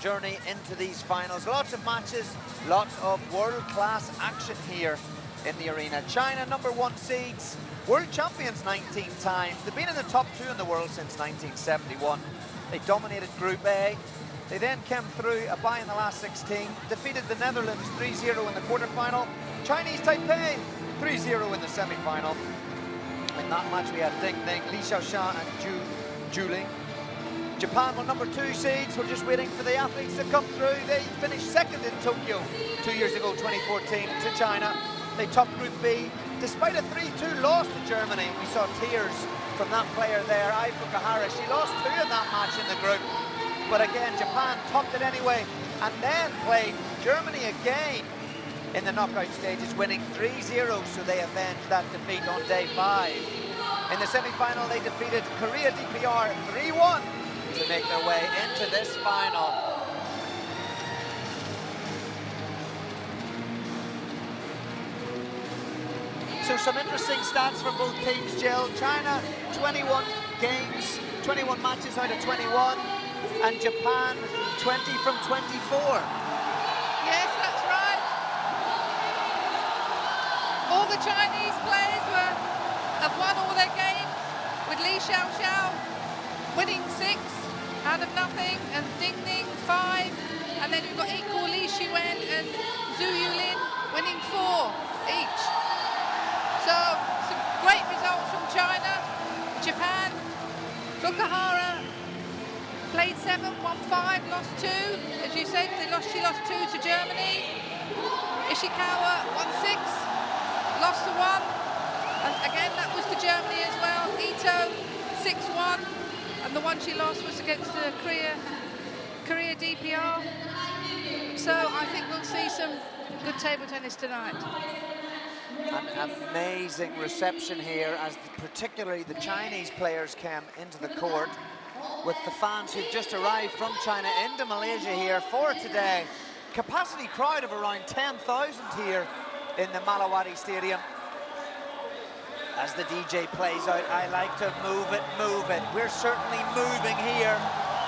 Journey into these finals. Lots of matches, lots of world-class action here in the arena. China, #1 seeds, world champions 19 times. They've been in the top 2 in the world since 1971. They dominated Group A. They then came through a bye in the last 16, defeated the Netherlands 3-0 in the quarterfinal. Chinese Taipei 3-0 in the semi-final. In that match we had Ding Ding, Li Xiaoshan and Juling. Japan were #2 seeds. We're just waiting for the athletes to come through. They finished second in Tokyo 2 years ago, 2014, to China. They topped Group B. Despite a 3-2 loss to Germany, we saw tears from that player there, Ai FUKUHARA. She lost 2 in that match in the group. But again, Japan topped it anyway, and then played Germany again in the knockout stages, winning 3-0, so they avenged that defeat on day 5. In the semi-final, they defeated Korea DPR 3-1. To make their way into this final. So some interesting stats for both teams, Jill. China, 21 games, 21 matches out of 21, and Japan, 20 from 24. Yes, that's right. All the Chinese players have won all their games, with Li Xiaoshan winning 6 out of nothing, and Ding Ding 5, and then we've got equal Li Shiwen and Zhu Yulin winning 4 each. So some great results from China. Japan, FUKUHARA played 7, won 5, lost 2. As you said, she lost 2 to Germany. Ishikawa won 6, lost to 1, and again that was to Germany as well. Ito 6-1. And the one she lost was against the Korea DPR. So I think we'll see some good table tennis tonight. An amazing reception here, as particularly the Chinese players came into the court, with the fans who've just arrived from China into Malaysia here for today. Capacity crowd of around 10,000 here in the Malawari Stadium. As the DJ plays out, I like to move it, move it. We're certainly moving here.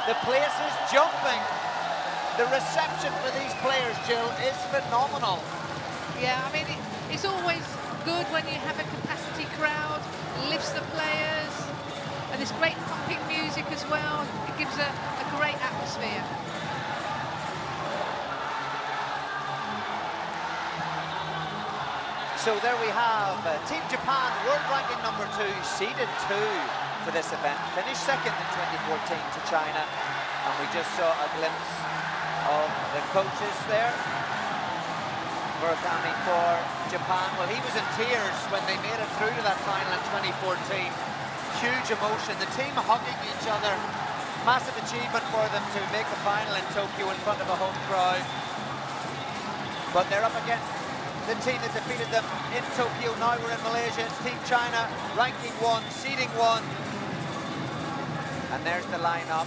The place is jumping. The reception for these players, Jill, is phenomenal. Yeah, I mean, it's always good when you have a capacity crowd, lifts the players, and this great pumping music as well. It gives a great atmosphere. So there we have Team Japan, world ranking #2, seeded 2 for this event. Finished second in 2014 to China. And we just saw a glimpse of the coaches there. Murakami for Japan. Well, he was in tears when they made it through to that final in 2014. Huge emotion, the team hugging each other. Massive achievement for them to make the final in Tokyo in front of a home crowd. But they're up against the team that defeated them in Tokyo. Now we're in Malaysia. It's Team China, ranking 1, seeding 1. And there's the lineup.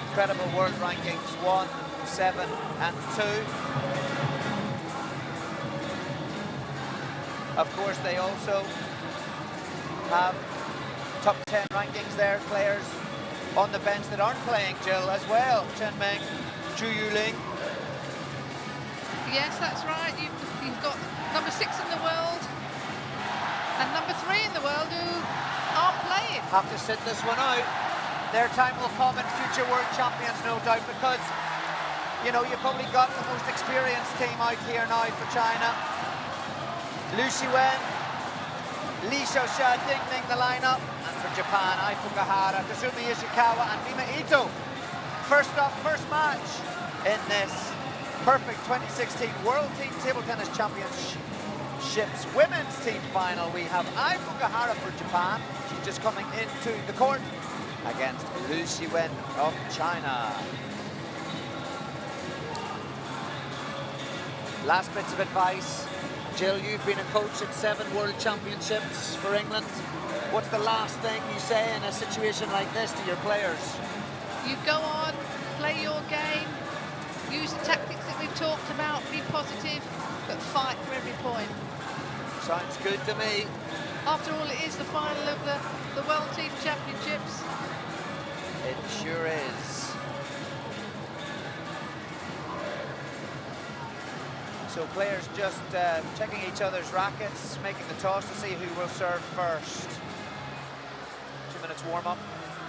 Incredible world rankings, 1, 7, and 2. Of course, they also have top 10 rankings there, players on the bench that aren't playing, Jill, as well. Chen Meng, Zhu Yuling. Yes, that's right. You've got #6 in the world and #3 in the world who aren't playing. Have to sit this one out. Their time will come in future world champions, no doubt, because, you know, you've probably got the most experienced team out here now for China. Liu Shiwen, Li Xiaoshan, Ding Ding the lineup. And for Japan, Ai FUKUHARA, Kazumi Ishikawa and Mima Ito. First up, first match in this perfect 2016 World Team Table Tennis Championships Women's Team Final. We have Ai FUKUHARA for Japan. She's just coming into the court against Liu Shiwen of China. Last bits of advice. Jill, you've been a coach at 7 World Championships for England. What's the last thing you say in a situation like this to your players? You go on, play your game, use the tactics that we've talked about, be positive, but fight for every point. Sounds good to me. After all, it is the final of the World Team Championships. It sure is. So players just checking each other's rackets, making the toss to see who will serve first. 2 minutes warm-up,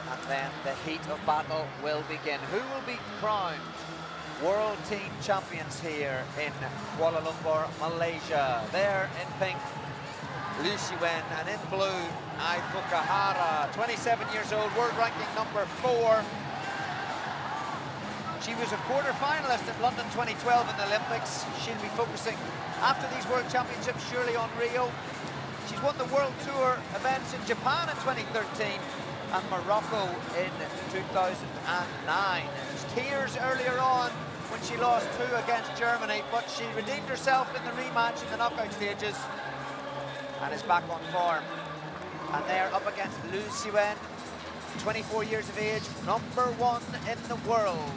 and then the heat of battle will begin. Who will be crowned World Team Champions here in Kuala Lumpur, Malaysia? There in pink, Liu Shiwen, and in blue, Ai FUKUHARA, 27 years old, world ranking number 4. She was a quarter-finalist in London 2012 in the Olympics. She'll be focusing after these World Championships surely on Rio. She's won the World Tour events in Japan in 2013 and Morocco in 2009. Tears earlier on when she lost 2 against Germany, but she redeemed herself in the rematch in the knockout stages and is back on form. And they're up against Liu Shiwen, 24 years of age, number 1 in the world.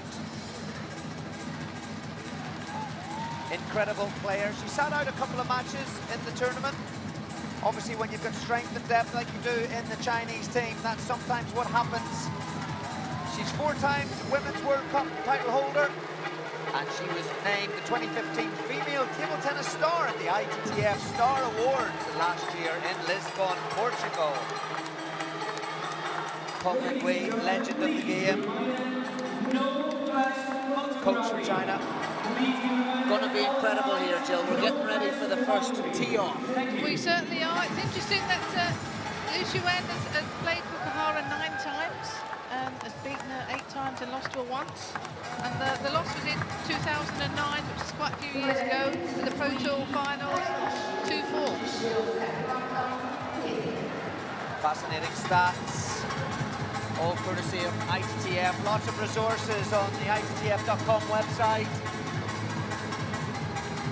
Incredible player. She sat out a couple of matches in the tournament. Obviously, when you've got strength and depth like you do in the Chinese team, that's sometimes what happens. She's 4 times Women's World Cup title holder, and she was named the 2015 Female Table Tennis Star at the ITTF Star Awards last year in Lisbon, Portugal. Public Wei, legend of the game, coach from China. Going to be incredible here, Jill. We're getting ready for the first tee-off. We certainly are. It's interesting that Liu Shiwen has played FUKUHARA 9 times, has beaten her 8 times and lost to her once. And the loss was in 2009, which is quite a few years ago, with the Pro Tour finals, 2-4. Fascinating stats, all courtesy of ITTF. Lots of resources on the ITTF.com website.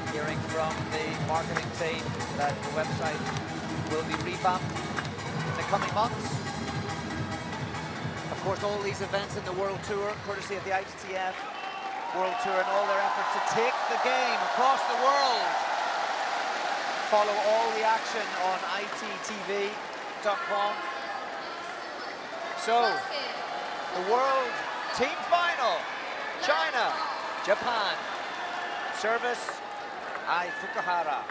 Hearing from the marketing team that the website will be revamped in the coming months. Of course, all these events in the World Tour, courtesy of the ITTF World Tour, and all their efforts to take the game across the world. Follow all the action on ITTV.com. So, the World Team Final, China, Japan. Service, Ai FUKUHARA.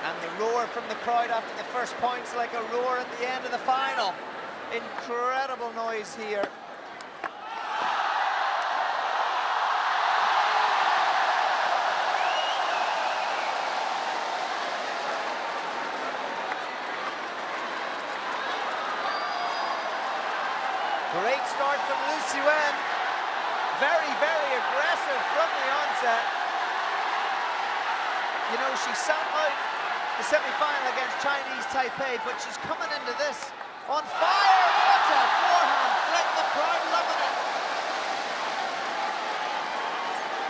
And the roar from the crowd after the first point's like a roar at the end of the final. Incredible noise here. Great start from Liu Shiwen. Very, very aggressive from the onset. You know, she sat out the semi-final against Chinese Taipei, but she's coming into this on fire. What a forehand flick, the crowd loving it.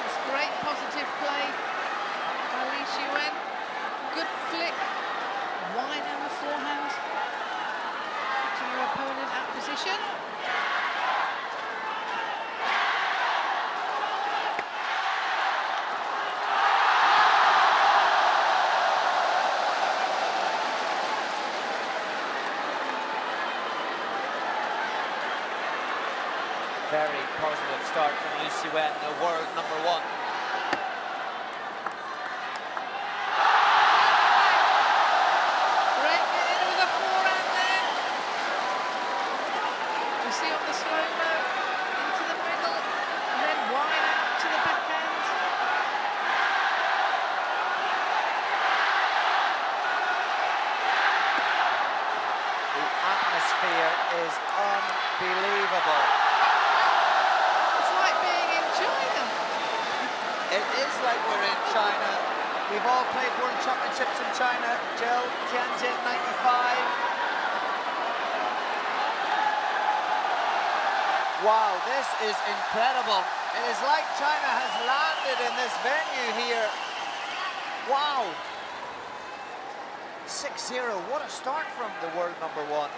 It's great positive play by Liu Shiwen. Good flick, wide on the forehand. Putting your opponent out of position. Very positive start from Liu Shiwen, the world number 1. Breaking in with a forehand there. You see on the slow-mo, into the middle, and then wide out to the backhand. The atmosphere is unbelievable. It is like we're in China. We've all played World Championships in China. Jill, Tianjin, 95. Wow, this is incredible. It is like China has landed in this venue here. Wow. 6-0, what a start from the world number 1.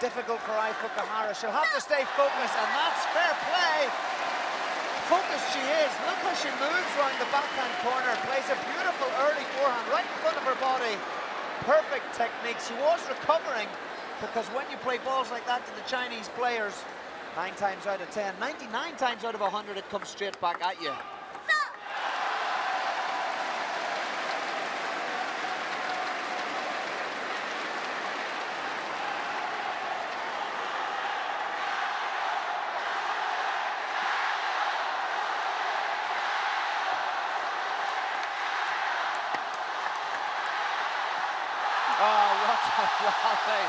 Difficult for Ai FUKUHARA. She'll have to stay focused, and that's fair play. Focused she is. Look how she moves around the backhand corner, plays a beautiful early forehand right in front of her body. Perfect technique. She was recovering, because when you play balls like that to the Chinese players, 9 times out of 10, 99 times out of 100, it comes straight back at you. Oh, what a rally.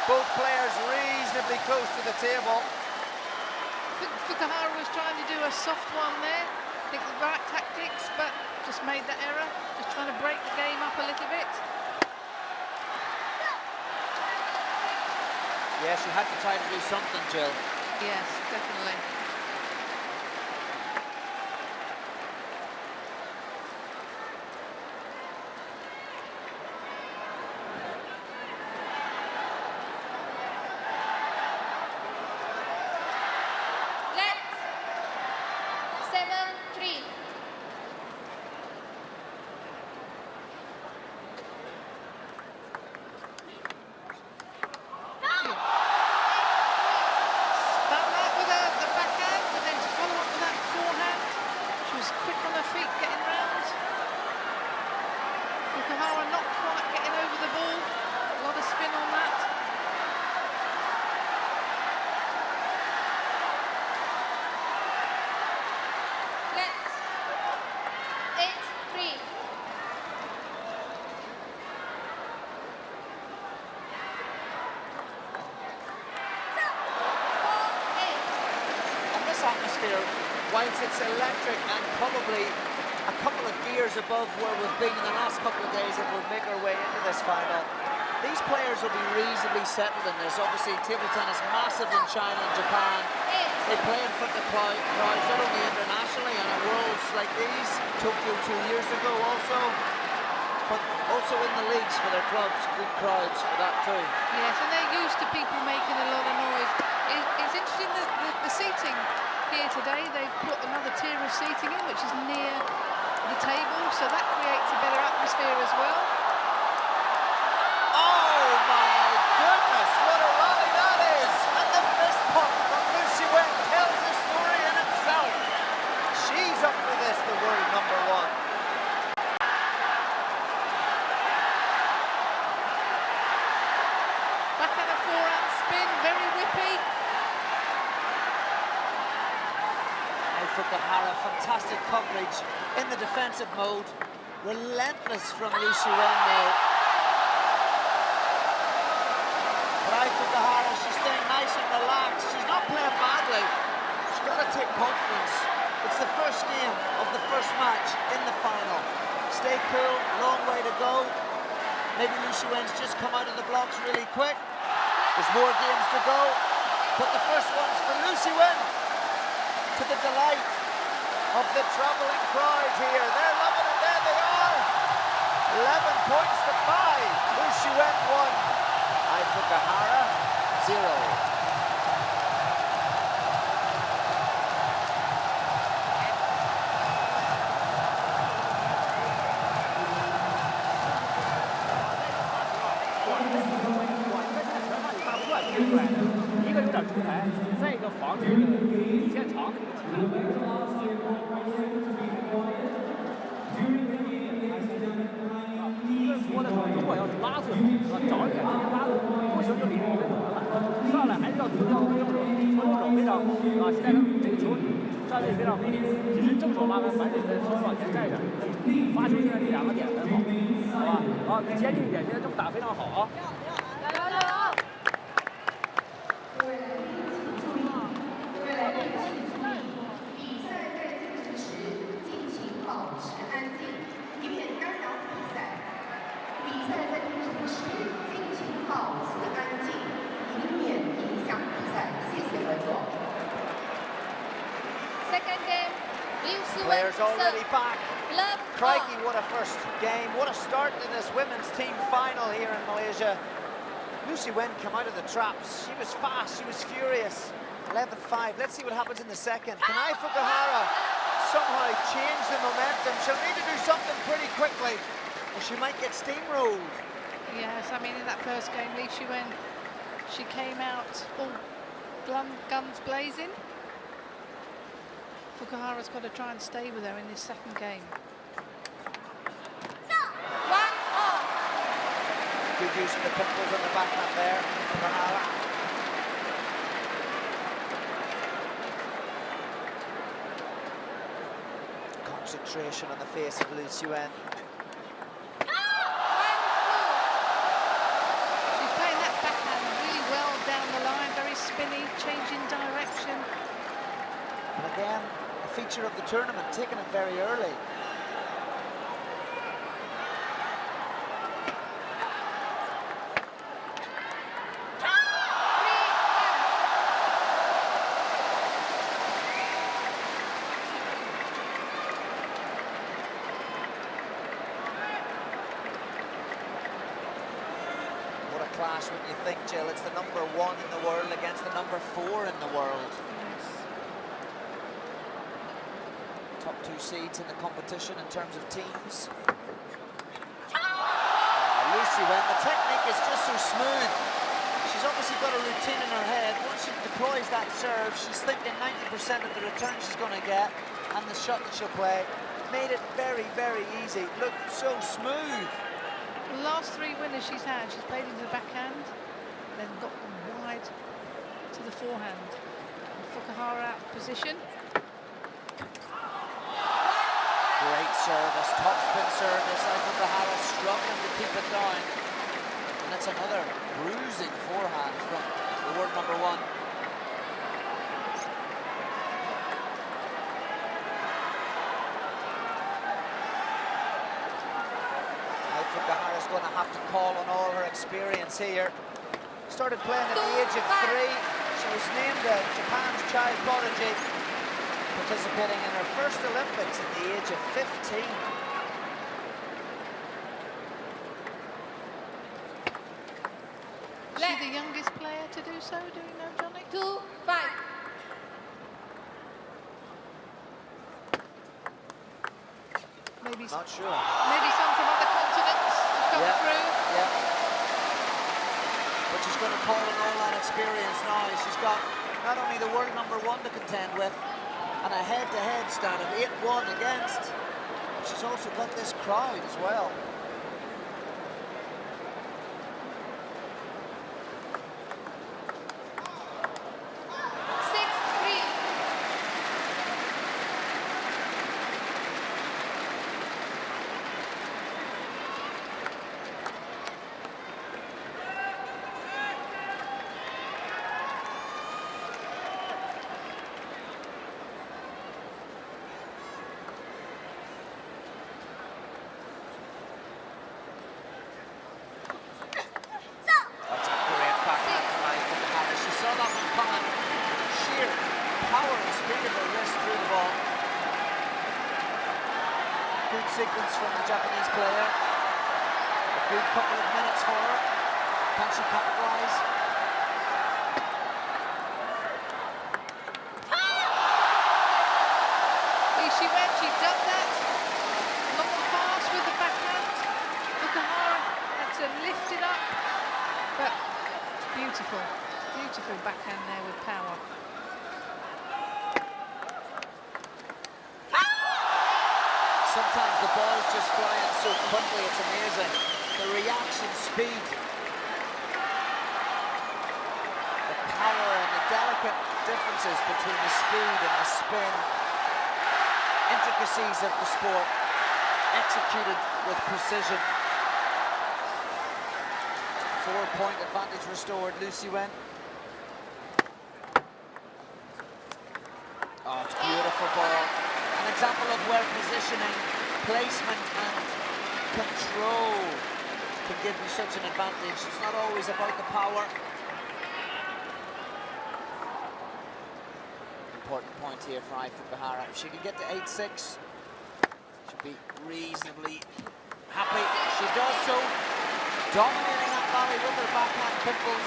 Both players reasonably close to the table. Fukuhara was trying to do a soft one there. I think the right tactics, but just made that error. Just trying to break the game up a little bit. Yeah, she had to try to do something, Jill. Yes, definitely. Fukuhara not quite getting over the ball. A lot of spin on that. Let 8-3. And this atmosphere, whilst it's electric and probably a couple of gears above where we've been in the last couple of days, if we'll make our way into this final, these players will be reasonably settled in this. Obviously, table tennis massive in China and Japan. They play in front of crowds, not only internationally and at Worlds like these, Tokyo 2 years ago also, but also in the leagues for their clubs, good crowds for that too. Yes, and they're used to people making a lot of noise. It's interesting that the seating here today, they've put another tier of seating in, which is near the table, so that creates a better atmosphere as well. Oh my goodness, what a rally that is! And the fist pump from Liu Shiwen tells the story in itself. She's up for this, the world number one. Backhand and forehand spin, very whippy. Fukuhara, fantastic coverage in the defensive mode. Relentless from Liu Shiwen now. But Fukuhara, she's staying nice and relaxed. She's not playing badly. She's got to take confidence. It's the first game of the first match in the final. Stay cool, long way to go. Maybe Liu Shiwen's just come out of the blocks really quick. There's more games to go. But the first one's for Liu Shiwen, to the delight of the travelling crowd here. They're loving it, there they are. 11 points to 5. Liu Shiwen 1. Fukuhara 0. Second game, Liu Shiwen Players already serve. back. Love Crikey, what a first game. What a start to this women's team final here in Malaysia. Liu Shiwen came out of the traps. She was fast, she was furious. 11-5. Let's see what happens in the second. Can Fukuhara somehow change the momentum. She'll need to do something pretty quickly, or she might get steamrolled. Yes, I mean, in that first game, Liu Shiwen, she came out all guns blazing. Fukuhara's got to try and stay with her in this second game. Good use of the pimples on the backhand there from Fukuhara. Concentration on the face of Liu Shiwen. She's playing that backhand really well down the line, very spinny, changing direction. And again, a feature of the tournament, taking it very early. Clash when you think, Jill, it's the number 1 in the world against the number 4 in the world. Yes. Top 2 seeds in the competition in terms of teams. Lucy, when the technique is just so smooth, she's obviously got a routine in her head. Once she deploys that serve, she's thinking 90% of the return she's going to get and the shot that she'll play. Made it very, very easy. Looked so smooth. The last 3 winners she's had, she's played into the backhand, then got them wide to the forehand. Fukuhara out of position. Great service, top spin service. I think Fukuhara struggling to keep it down. And that's another bruising forehand from the world number 1. Fukuhara's going to have to call on all her experience here. Started playing at the age of 3. She was named Japan's child prodigy, participating in her first Olympics at the age of 15. Is she the youngest player to do so? Do you know, Johnny? 2-5. Maybe not sure. Maybe some from other continents have come through. Yeah. But she's going to call on all that experience now. She's got not only the world number 1 to contend with, and a head-to-head stand of 8-1 against. She's also got this crowd as well. Good sequence from the Japanese player. A good couple of minutes for her. Can she capitalize? She went, she done that. Long and fast with the backhand. Fukuhara had to lift it up. But it's beautiful. Beautiful backhand there with power. Sometimes the ball's just flying so quickly, it's amazing. The reaction speed, the power and the delicate differences between the speed and the spin, intricacies of the sport, executed with precision. 4-point advantage restored, Liu Shiwen. Oh, it's a beautiful ball. An example of where positioning, placement and control can give you such an advantage. It's not always about the power. Important point here for Ai Fukuhara. If she can get to 8-6, she'll be reasonably happy. She does so, dominating that volley with her backhand pimples.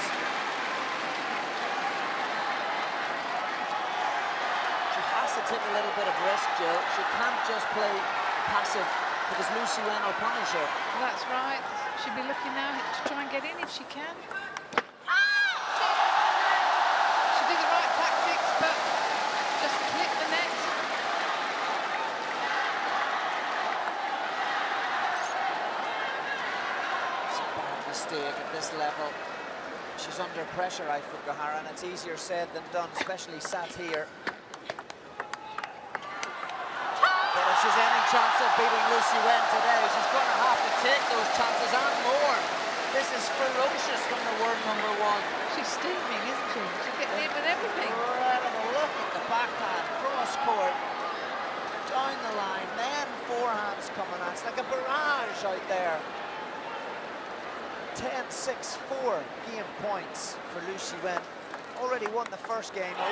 She has to take a little bit of risk, Jill. She can't just play passive because Liu Shiwen will punish her. That's right. She'll be looking now to try and get in if she can. She did the right tactics, but just clipped the net. It's a bad mistake at this level. She's under pressure, Ai FUKUHARA, and it's easier said than done, especially sat here. But if she's any chance of beating Liu Shiwen today, she's going to have to take those chances and more. This is ferocious from the world #1. She's steaming, isn't she? She's getting in with everything. Incredible. Look at the backhand, cross court, down the line, then forehands coming out. It's like a barrage out there. 10-6-4 game points for Liu Shiwen. Already won the first game, 11-5.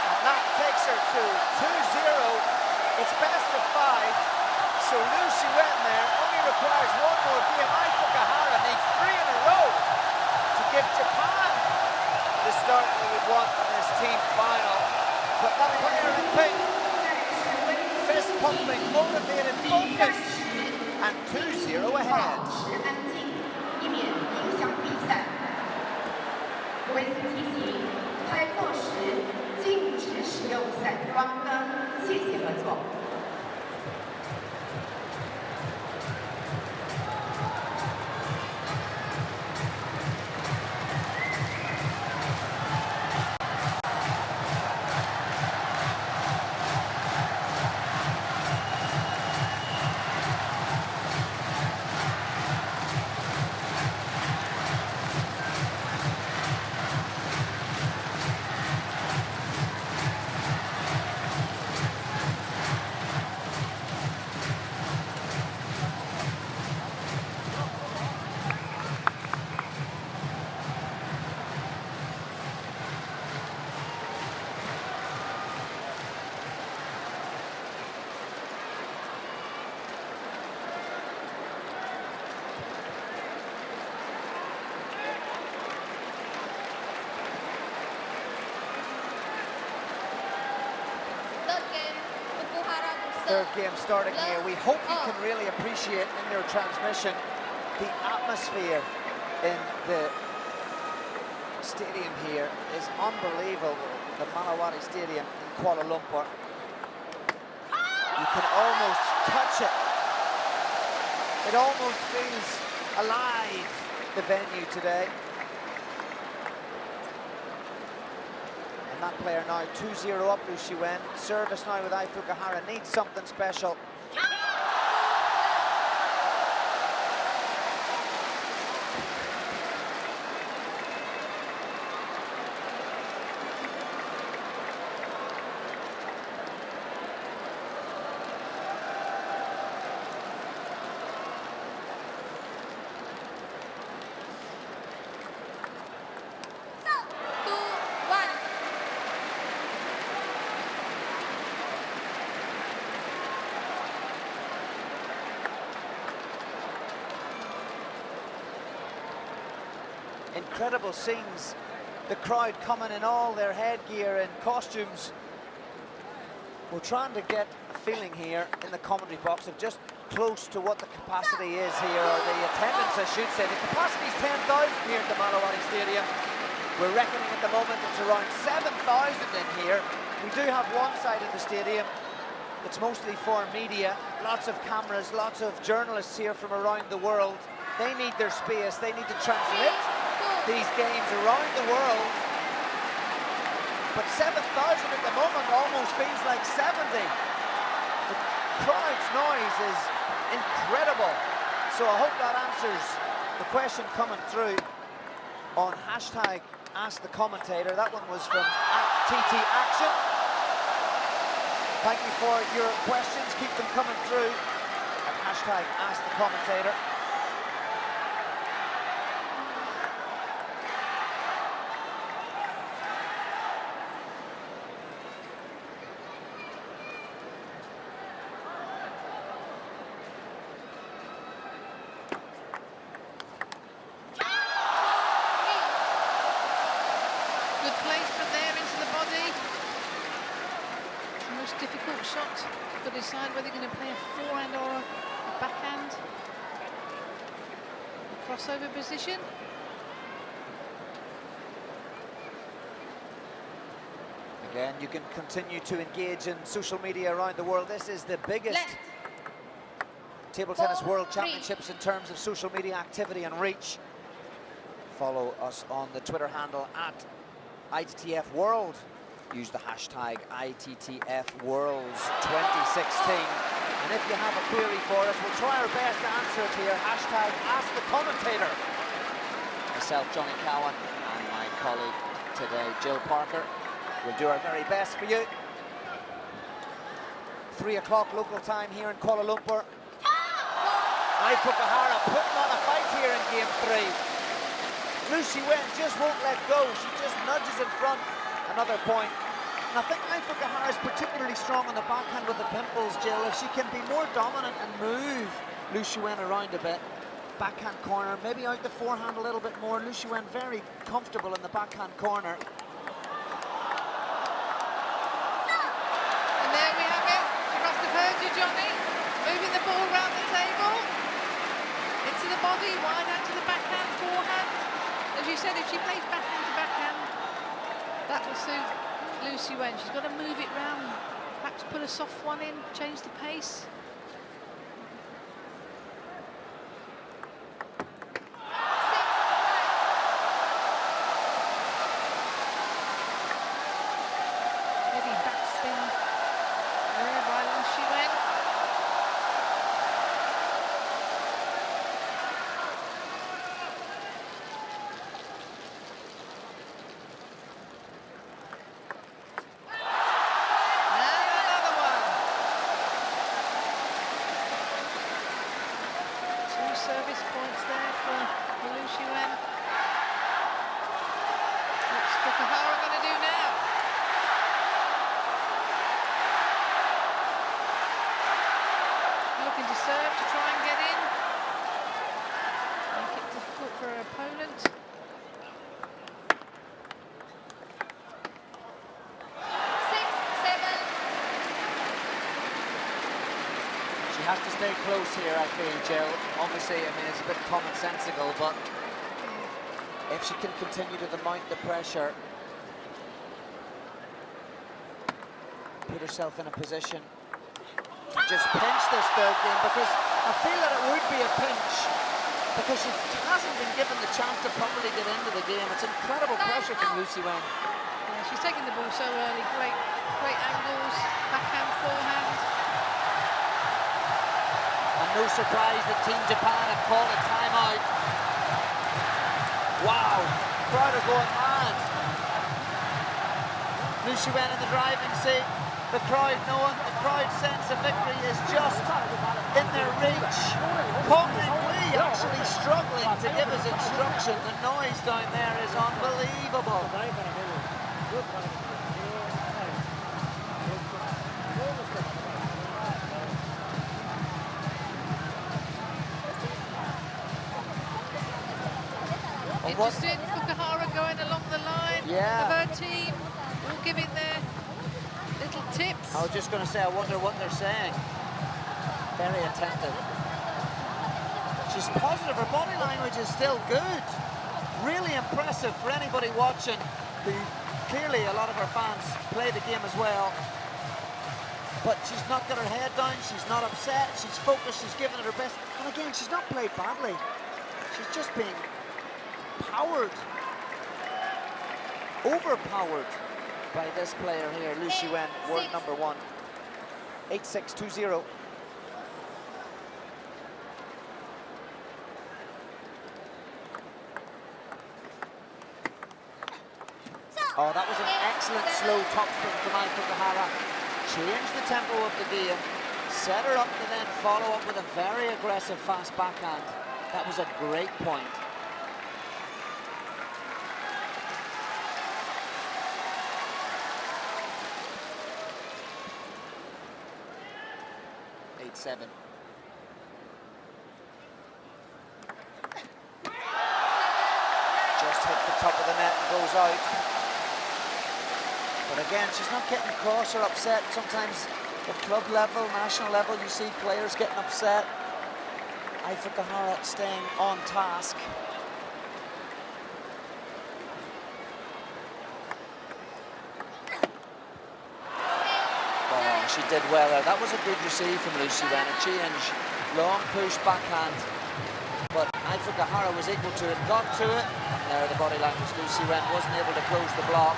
And that takes her to 2-0. It's best of 5. So Liu Shiwen there only requires one more game. Ai FUKUHARA needs 3 in a row to give Japan the start they would want in this team final. But that player in pink, fist pumping, motivated, focused, and 2-0 ahead. 安静，以免影响比赛。为此提醒，拍照时禁止使用闪光灯，谢谢合作。Third game starting here. We hope you can really appreciate in your transmission the atmosphere in the stadium here is unbelievable. The Malawari Stadium in Kuala Lumpur. You can almost touch it. It almost feels alive, the venue today. And that player now 2-0 up, Liu Shiwen. Service now with Ai FUKUHARA, needs something special. Incredible scenes, the crowd coming in all their headgear and costumes. We're trying to get a feeling here in the commentary box of just close to what the capacity is here, or the attendance I should say. The capacity is 10,000 here at the Malawari Stadium. We're reckoning at the moment it's around 7,000 in here. We do have one side of the stadium that's mostly for media, lots of cameras, lots of journalists here from around the world. They need their space, they need to transmit these games around the world, but 7,000 at the moment almost feels like 70. The crowd's noise is incredible, so I hope that answers the question coming through on hashtag Ask the Commentator. That one was from @TTAction. Thank you for your questions, keep them coming through at hashtag Ask the Commentator. Good placement there into the body. out. You've got to decide whether you're going to play a forehand or a backhand. A crossover position. Again, you can continue to engage in social media around the world. This is the biggest table tennis world championships in terms of social media activity and reach. Follow us on the Twitter handle at ITTF World. Use the hashtag ITTF Worlds 2016. And if you have a query for us, we'll try our best to answer it here. Hashtag Ask the Commentator. Myself, Johnny Cowan, and my colleague today, Jill Parker. We'll do our very best for you. 3 o'clock local time here in Kuala Lumpur. Ai FUKUHARA putting on a fight here in game 3. Liu Shiwen just won't let go. She just nudges in front. Another point. And I think Ai FUKUHARA is particularly strong on the backhand with the pimples, Jill. If she can be more dominant and move Liu Shiwen around a bit, backhand corner, maybe out the forehand a little bit more. Liu Shiwen very comfortable in the backhand corner. And there we have it. She must have heard you, Johnny. Moving the ball around the table. Into the body, wide out to the backhand, forehand. As you said, if she plays backhand to backhand, that will suit Liu Shiwen. She's got to move it round. Perhaps put a soft one in, change the pace. Heavy backspin there by Liu Shiwen. Service points there for Liu Shiwen. What's FUKUHARA going to do now? Looking to serve to try and get in. Make it difficult for her opponent. She has to stay close here, I feel, Jill. Obviously, I mean, it's a bit commonsensical, but if she can continue to mount the pressure, put herself in a position to just pinch this third game, because I feel that it would be a pinch, because she hasn't been given the chance to properly get into the game. It's incredible pressure from Liu Shiwen. Yeah, she's taking the ball so early. Great angles, backhand, forehand. No surprise that Team Japan have called a timeout. Wow, crowd are going mad. Liu Shiwen in the driving seat. The crowd knowing, the crowd's sense of victory is just in their reach. Kong Wei actually struggling to give his instruction. The noise down there is unbelievable. Interested, FUKUHARA going along the line of her team, all giving their little tips. I was just going to say, I wonder what they're saying. Very attentive. She's positive, her body language is still good. Really impressive for anybody watching, who clearly a lot of her fans play the game as well. But she's not got her head down, she's not upset, she's focused, she's giving it her best. And again, she's not played badly. She's just being powered, overpowered by this player here, Liu Shiwen, world number 1. 8-6-2-0. Oh, that was an excellent slow topspin from Ai FUKUHARA. Changed the tempo of the game, set her up to then follow up with a very aggressive fast backhand. That was a great point. Seven. Just hits the top of the net and goes out. But again, she's not getting cross or upset. Sometimes At club level, national level, you see players getting upset. Ai FUKUHARA staying on task. Oh, she did well there. That was a good receive from Liu Shiwen. A change, long push backhand. But Ai FUKUHARA was equal to it, got to it. There, the body language, Liu Shiwen wasn't able to close the block.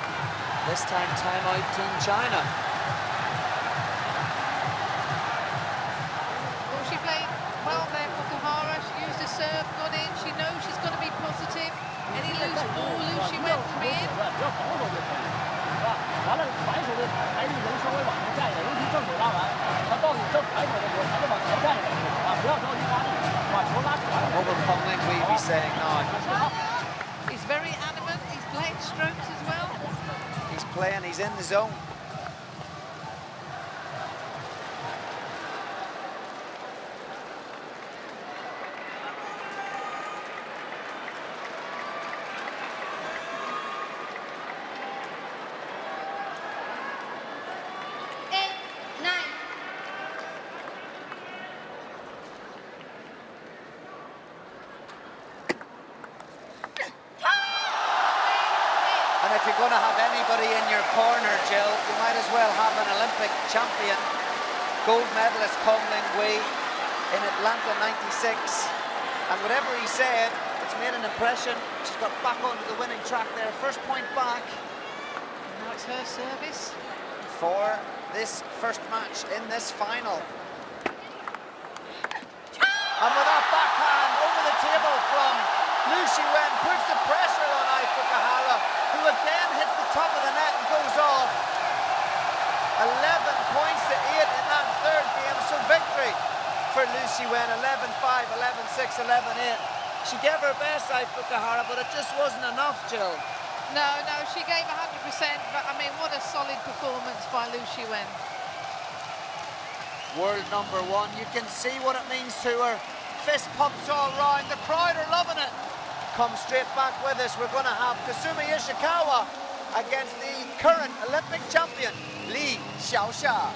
This time, timeout Team China. Well, she played well there, FUKUHARA. She used a serve, got in. She knows she's got to be positive. Any loose ball, Liu Shiwen will be in. 完了，反手的抬力能稍微往前站一点，尤其正手拉完，他到你正抬手的时候，他就往前站一点啊，不要着急发力，把球拉起来。 What would Peng Wei be saying now? He's very adamant. He's playing strokes as well. He's playing, he's in the zone. And if you're going to have anybody in your corner, Jill, you might as well have an Olympic champion, gold medalist Peng Wei in Atlanta '96. And whatever he said, it's made an impression. She's got back onto the winning track there. First point back. Now it's her service. For this first match in this final. And with that backhand over the table from Liu Shiwen, puts the pressure on Ai FUKUHARA, who again hits the top of the net and goes off. 11 points to 8 in that third game, so victory for Liu Shiwen, 11-5, 11-6, 11-8. She gave her best, Ai FUKUHARA, but it just wasn't enough, Jill. No, she gave 100%, but I mean, what a solid performance by Liu Shiwen. World number one, you can see what it means to her. Fist pumps all round, the crowd are loving it. Come straight back with us, we're going to have Kasumi Ishikawa against the current Olympic champion, Li Xiaoxia.